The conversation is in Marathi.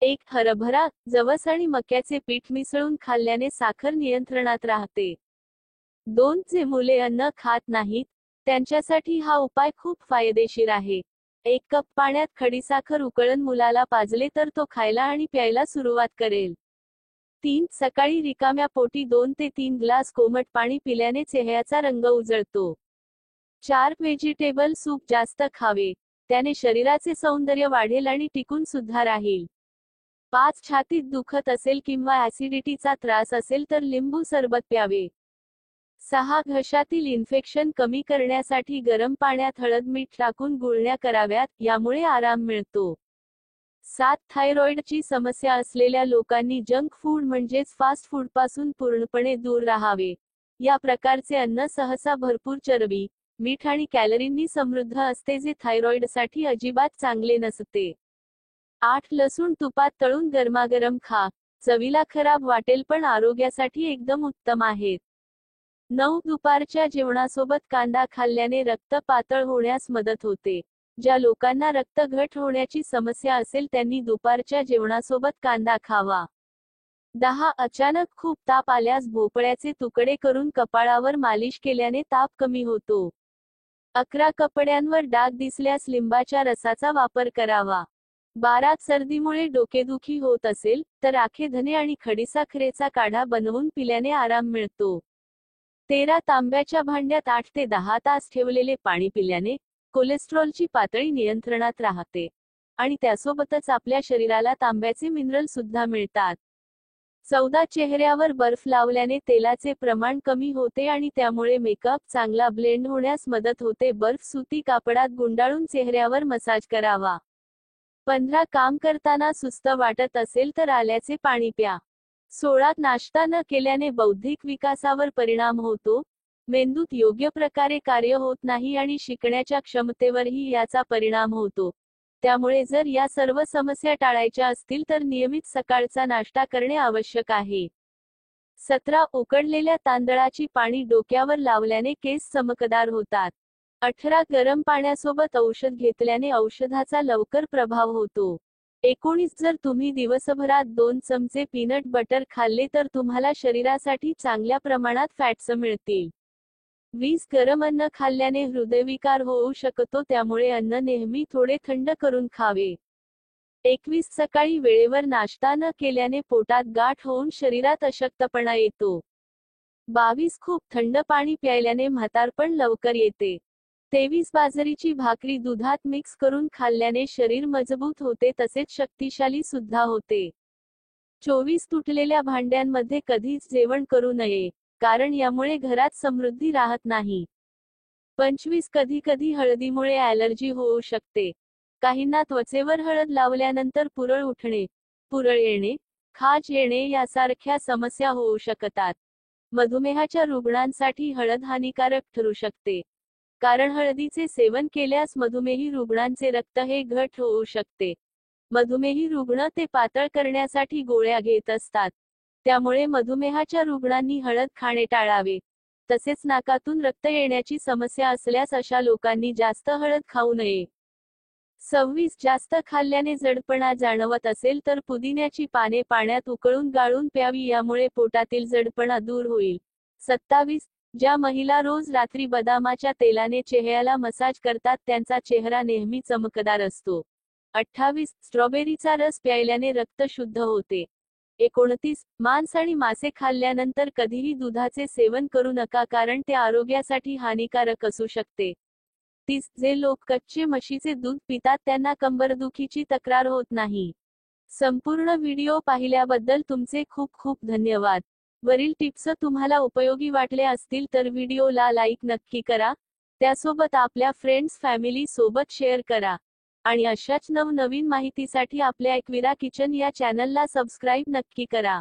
एक हरभरा, जवस आणि मक्याचे पीठ मिसळून खाल्ल्याने साखर नियंत्रणात राहते. 2. जे मुले अन्न खात नाहीत, त्यांच्यासाठी हा उपाय खूप फायदेशीर आहे. 1 कप पाण्यात खडीसाखर उकळून मुलाला पाजले तर तो खायला आणि प्यायला सुरुवात करेल. 3. सकाळी रिकाम्या पोटी 2 ते 3 ग्लास कोमट पाणी पिल्याने चेहऱ्याचा रंग उजळतो. 4. व्हेजिटेबल सूप जास्त खावे, त्याने शरीराचे सौंदर्य वाढेल आणि टिकून सुद्धा राहील. 5. छातीत दुखत असेल किंवा ॲसिडिटीचा त्रास असेल तर लिंबू सरबत प्यावे. 6. घशातील इन्फेक्शन कमी करण्यासाठी गरम पाण्यात हळद मीठ टाकून गुळण्या कराव्यात, यामुळे आराम मिळतो. 7. थायरॉइडची समस्या असलेल्या लोकांनी जंक फूड म्हणजेच फास्ट फूडपासून पूर्णपणे दूर राहावे. या प्रकारचे अन्न सहसा भरपूर चरबी, मीठ आणि कॅलरींनी समृद्ध असते जे थायरॉइडसाठी अजिबात चांगले नसते. 8. लसूण तुपात तळून गरमागरम खा, चवीला खराब वाटेल पण आरोग्यासाठी एकदम उत्तम आहेत. 9. दुपारच्या जेवणासोबत कांदा खाल्ल्याने रक्त पातळ होण्यास मदत होते. ज्या लोकांना रक्त घट होण्याची समस्या असेल त्यांनी दुपारच्या जेवणासोबत कांदा खावा. 10. अचानक खूप ताप आल्यास भोपळ्याचे तुकडे करून कपाळावर मालिश केल्याने ताप कमी होतो. 11. कपड्यांवर डाग दिसल्यास लिंबाच्या रसाचा वापर करावा. 12. सर्दीमुळे डोकेदुखी होत असेल तर आखे धने आणि खडीसाखरेचा काढा बनवून पिल्याने आराम मिळतो. 13. तांब्याच्या भांड्यात 8 ते 10 तास ठेवलेले पाणी पिल्याने कोलेस्ट्रॉलची पातळी नियंत्रणात राहते आणि त्यासोबतच आपल्या शरीराला तांब्याचे मिनरल सुद्धा मिळतात. 14. चेहऱ्यावर बर्फ लावल्याने तेलाचे प्रमाण कमी होते आणि त्यामुळे मेकअप चांगला ब्लेंड होण्यास मदत होते. बर्फ सुती कापडात गुंडाळून चेहऱ्यावर मसाज करावा. 15. काम करताना सुस्त वाटत असेल तर आल्याचे पाणी प्या. 16. नाश्ता न केल्याने बौद्धिक विकासावर परिणाम होतो, मेंदूत योग्य प्रकारे कार्य होत नाही आणि शिकण्याच्या क्षमतेवरही याचा परिणाम होतो. त्यामुळे जर या सर्व समस्या टाळायच्या असतील तर नियमित सकाळचा नाश्ता करणे आवश्यक आहे. 17. उकडलेल्या तांदळाची पाणी डोक्यावर लावल्याने केस चमकदार होतात. 18. गरम पाण्यासोबत औषध घेतल्याने औषधाचा लवकर प्रभाव होतो. 19. जर तुम्ही दिवसभरात 2 चमचे पीनट बटर खाल्ले तर तुम्हाला शरीरासाठी चांगल्या प्रमाणात फॅट्स मिळतील. 20. गरम अन्न खाल्ल्याने हृदयविकार होऊ शकतो, त्यामुळे अन्न नेहमी थोडे थंड करून खावे. 21. सकाळी वेळेवर नाश्ता न केल्याने पोटात गाठ होऊन शरीरात अशक्तपणा येतो. 22. खूप थंड पाणी प्यायल्याने म्हातारपण लवकर येते. 23. बाजरीची भाकरी दुधात मिक्स करून खाल्ल्याने शरीर मजबूत होते तसेच शक्तिशाली सुद्धा होते. 24. तुटलेल्या भांड्यांमध्ये कधीच जेवण करू नये, कारण यामुळे घरात समृद्धी राहत नाही. 25. कधी-कधी हळदीमुळे ॲलर्जी होऊ शकते. काहींना त्वचेवर हळद लावल्यानंतर पुरळ उठणे, पुरळ येणे, खाज येणे यासारख्या समस्या होऊ शकतात. मधुमेहाच्या रुग्णांसाठी हळद हानिकारक ठरू शकते, कारण हळदीचे सेवन केल्यास मधुमेही रुग्णांचे रक्त हे घट होऊ शकते. मधुमेही रुग्ण ते पातळ करण्यासाठी गोळ्या घेत असतात. त्यामुळे मधुमेहाच्या रुग्णांनी हळद खाणे टाळावे. तसेच नाकातून रक्त येण्याची समस्या असल्यास अशा लोकांनी जास्त हळद खाऊ नये. 26. जास्त खाल्ल्याने जडपणा जाणवत असेल तर पुदिन्याची पाने पाण्यात उकळून गाळून प्यावी, यामुळे पोटातील जडपणा दूर होईल. 27. ज्या महिला रोज रात्री बदामाच्या तेलाने चेहऱ्याला मसाज करतात त्यांचा चेहरा नेहमी चमकदार असतो. 28. स्ट्रॉबेरीचा रस प्यायल्याने रक्त शुद्ध होते. 29. मांस आणि मासे खाल्ल्यानंतर कधीही दुधाचे सेवन करू नका, कारण ते आरोग्यासाठी हानिकारक असू शकते. 30. जे लोक कच्चे म्हशीचे दूध पितात त्यांना कंबरदुखीची तक्रार होत नाही. संपूर्ण व्हिडिओ पाहिल्याबद्दल तुमचे खूप खूप धन्यवाद. वरील टिप्स तुम्हाला उपयोगी वाटले असतील तर व्हिडिओला लाईक नक्की करा. त्यासोबत आपल्या फ्रेंड्स फॅमिली सोबत शेअर करा आणि अशाच नवनवीन माहितीसाठी आपल्या एकविरा किचन या चॅनलला सबस्क्राईब नक्की करा.